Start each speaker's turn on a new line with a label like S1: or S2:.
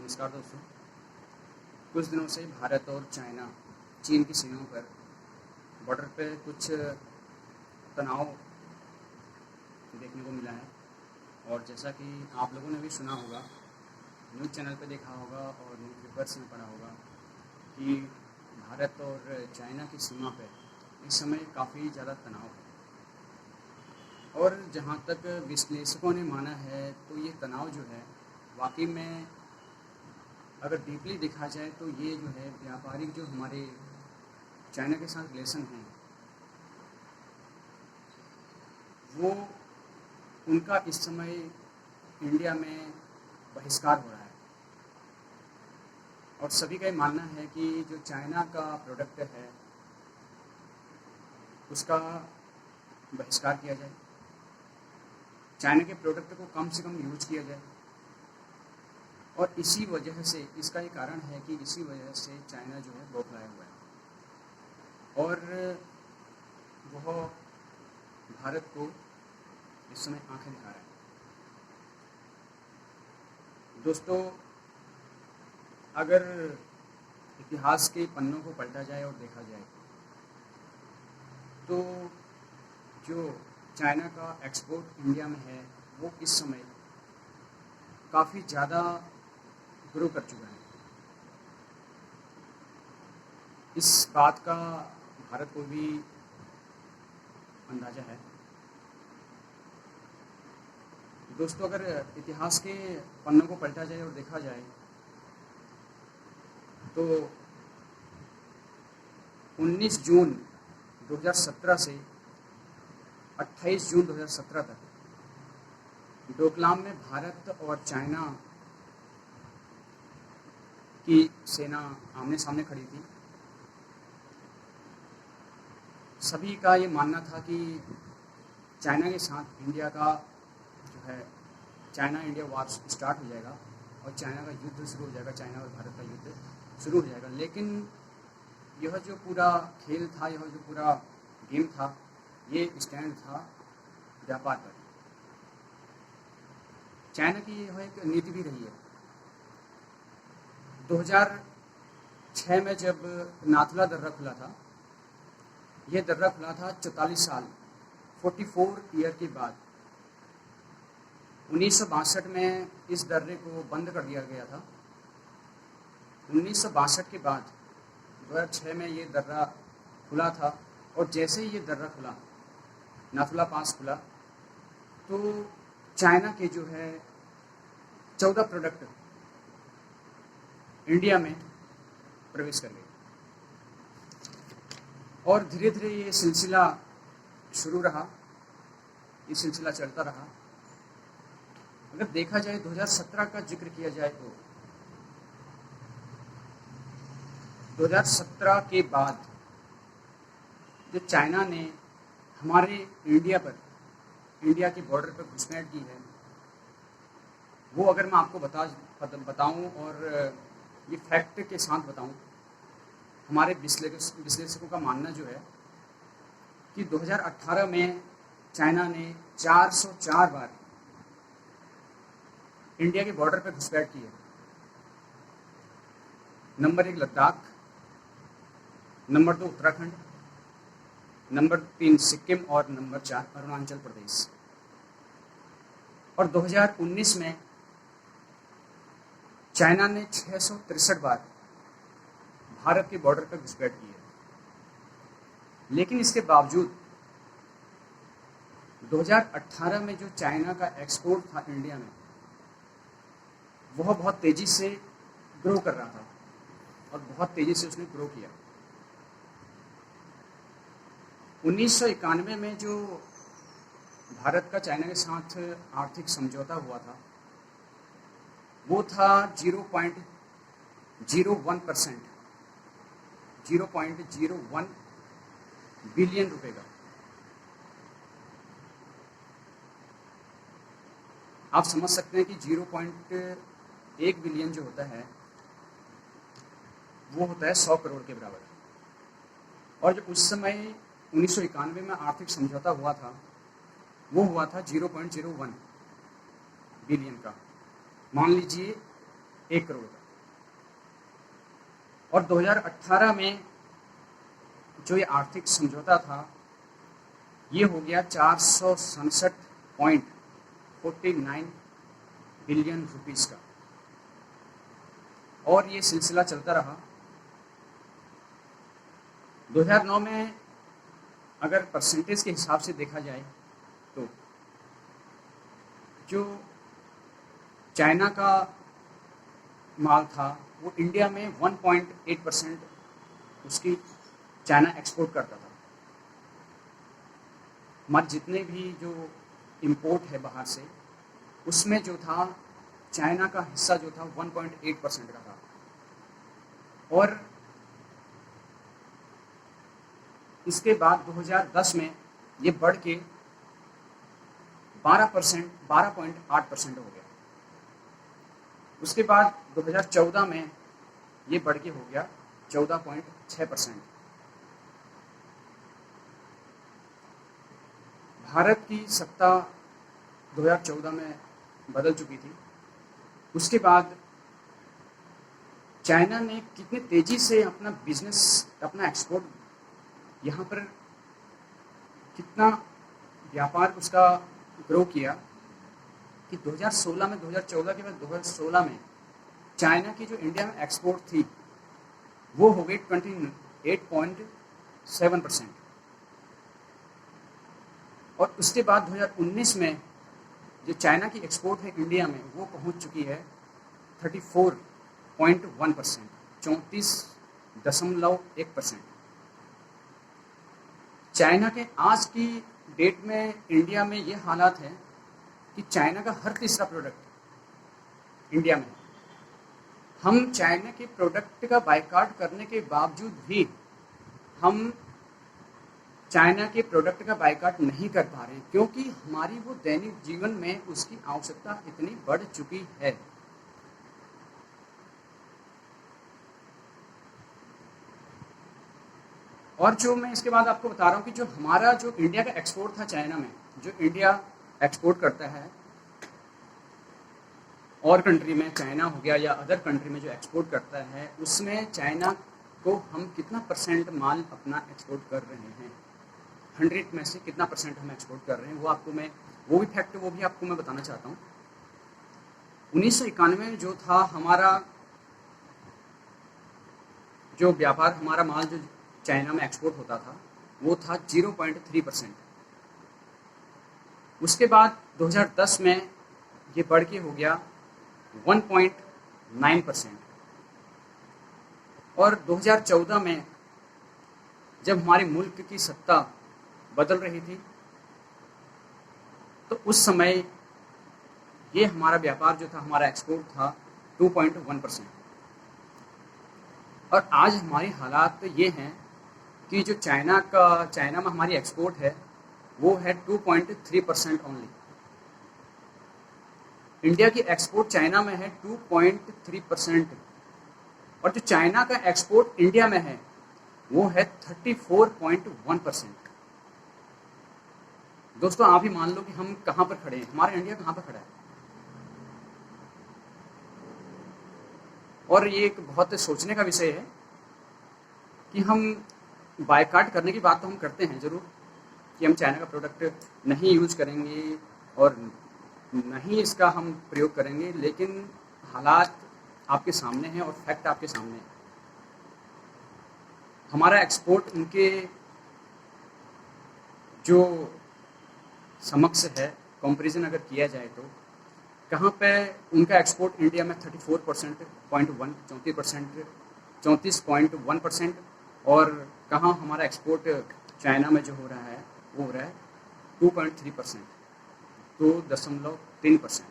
S1: नमस्कार दोस्तों। कुछ दिनों से भारत और चाइना चीन की सीमाओं पर बॉर्डर पे कुछ तनाव देखने को मिला है। और जैसा कि आप लोगों ने भी सुना होगा, न्यूज़ चैनल पे देखा होगा और न्यूज़ पेपर्स में पढ़ा होगा कि भारत और चाइना की सीमा पे इस समय काफ़ी ज़्यादा तनाव है। और जहाँ तक विश्लेषकों ने माना है तो ये तनाव जो है वाकई में अगर डीपली देखा जाए तो ये जो है व्यापारिक जो हमारे चाइना के साथ रिलेशन हैं वो उनका इस समय इंडिया में बहिष्कार हो रहा है। और सभी का ये मानना है कि जो चाइना का प्रोडक्ट है उसका बहिष्कार किया जाए, चाइना के प्रोडक्ट को कम से कम यूज किया जाए। और इसी वजह से इसका ये कारण है कि इसी वजह से चाइना जो है बौखलाया हुआ है और वह भारत को इस समय आंखें दिखा रहा है। दोस्तों, अगर इतिहास के पन्नों को पलटा जाए और देखा जाए तो जो चाइना का एक्सपोर्ट इंडिया में है वो इस समय काफ़ी ज़्यादा ग्रो कर चुका है। इस बात का भारत को भी अंदाज़ा है। दोस्तों, अगर इतिहास के पन्नों को पलटा जाए और देखा जाए तो 19 जून 2017 से 28 जून 2017 तक डोकलाम में भारत और चाइना की सेना आमने सामने खड़ी थी। सभी का ये मानना था कि चाइना के साथ इंडिया का जो है चाइना इंडिया वार स्टार्ट हो जाएगा और चाइना का युद्ध शुरू हो जाएगा, चाइना और भारत का युद्ध शुरू हो जाएगा। लेकिन यह जो पूरा खेल था, यह जो पूरा गेम था, ये स्टैंड था व्यापार पर। चाइना की यह एक नीति भी रही है। 2006 में जब नाथुला दर्रा खुला था, यह दर्रा खुला था 44 साल 44 ईयर के बाद। 1962 में इस दर्रे को बंद कर दिया गया था। 1962 के बाद 2006 में ये दर्रा खुला था और जैसे ही ये दर्रा खुला, नाथुला पास खुला, तो चाइना के जो है 14 प्रोडक्ट इंडिया में प्रवेश कर गए और धीरे धीरे ये सिलसिला शुरू रहा, ये सिलसिला चलता रहा। अगर देखा जाए 2017 का जिक्र किया जाए तो 2017 के बाद जो चाइना ने हमारे इंडिया की बॉर्डर पर घुसपैठ की है, वो अगर मैं आपको बताऊं और ये फैक्ट के साथ बताऊं, हमारे विश्लेषकों का मानना जो है कि 2018 में चाइना ने 404 बार इंडिया के बॉर्डर पर घुसपैठ की है। Number 1 Ladakh, number 2 Uttarakhand, number 3 Sikkim और नंबर 4 अरुणाचल प्रदेश। और 2019 में चाइना ने 663 बार भारत के बॉर्डर पर घुसपैठ की है। लेकिन इसके बावजूद 2018 में जो चाइना का एक्सपोर्ट था इंडिया में, वह बहुत तेजी से ग्रो कर रहा था और बहुत तेजी से उसने ग्रो किया। 1991 में जो भारत का चाइना के साथ आर्थिक समझौता हुआ था, वो था 0.01%, 0.01 बिलियन रुपए का। आप समझ सकते हैं कि 0.1 बिलियन जो होता है वो होता है 100 करोड़ के बराबर। और जो उस समय 1991 में आर्थिक समझौता हुआ था, वो हुआ था 0.01 बिलियन का। मान लीजिए 1 करोड़ का। और 2018 में जो ये आर्थिक समझौता था ये हो गया 467.49 बिलियन रुपीस का, और ये सिलसिला चलता रहा। 2009 में अगर परसेंटेज के हिसाब से देखा जाए तो जो चाइना का माल था वो इंडिया में 1.8% उसकी चाइना एक्सपोर्ट करता था। हमारे जितने भी जो इंपोर्ट है बाहर से उसमें जो था चाइना का हिस्सा जो था 1.8% का था, और इसके बाद 2010 में ये बढ़ के 12.8% हो गया। उसके बाद 2014 में ये बढ़ के हो गया 14.6%। भारत की सत्ता 2014 में बदल चुकी थी। उसके बाद चाइना ने कितनी तेजी से अपना बिजनेस, अपना एक्सपोर्ट, यहाँ पर कितना व्यापार उसका ग्रो किया कि 2016 में, 2014 के बाद 2016 में चाइना की जो इंडिया में एक्सपोर्ट थी वो हो गई 28.7%, और उसके बाद 2019 में जो चाइना की एक्सपोर्ट है इंडिया में वो पहुंच चुकी है 34.1%, 34.1%। चाइना के आज की डेट में इंडिया में ये हालात है कि चाइना का हर तीसरा प्रोडक्ट इंडिया में, हम चाइना के प्रोडक्ट का बायकॉट करने के बावजूद भी हम चाइना के प्रोडक्ट का बायकॉट नहीं कर पा रहे हैं, क्योंकि हमारी वो दैनिक जीवन में उसकी आवश्यकता इतनी बढ़ चुकी है। और जो मैं इसके बाद आपको बता रहा हूँ कि जो हमारा जो इंडिया का एक्सपोर्ट था चाइना में, जो इंडिया एक्सपोर्ट करता है और कंट्री में, चाइना हो गया या अदर कंट्री में जो एक्सपोर्ट करता है, उसमें चाइना को हम कितना परसेंट माल अपना एक्सपोर्ट कर रहे हैं, 100 में से कितना परसेंट हम एक्सपोर्ट कर रहे हैं, वो आपको मैं वो भी फैक्ट वो भी आपको मैं बताना चाहता हूँ। 1991 में जो था हमारा जो व्यापार, हमारा माल जो चाइना में एक्सपोर्ट होता था वो था 0.3%। उसके बाद 2010 में ये बढ़ के हो गया 1.9%, और 2014 में जब हमारे मुल्क की सत्ता बदल रही थी तो उस समय ये हमारा व्यापार जो था, हमारा एक्सपोर्ट था 2.1%, और आज हमारी हालात ये हैं कि जो चाइना में हमारी एक्सपोर्ट है वो है 2.3% ओनली। इंडिया की एक्सपोर्ट चाइना में है 2.3%, और जो चाइना का एक्सपोर्ट इंडिया में है वो है 34.1%। दोस्तों आप ही मान लो कि हम कहाँ पर खड़े हैं, हमारा इंडिया कहाँ पर खड़ा है। और ये एक बहुत सोचने का विषय है कि हम बायकॉट करने की बात तो हम करते हैं ज़रूर कि हम चाइना का प्रोडक्ट नहीं यूज़ करेंगे और नहीं इसका हम प्रयोग करेंगे, लेकिन हालात आपके सामने हैं और फैक्ट आपके सामने है। हमारा एक्सपोर्ट उनके जो समक्ष है, कंपैरिजन अगर किया जाए तो कहाँ पे उनका एक्सपोर्ट इंडिया में 34.1%, और कहाँ हमारा एक्सपोर्ट चाइना में जो हो रहा है वो हो रहा है 2.3%, 2.3%।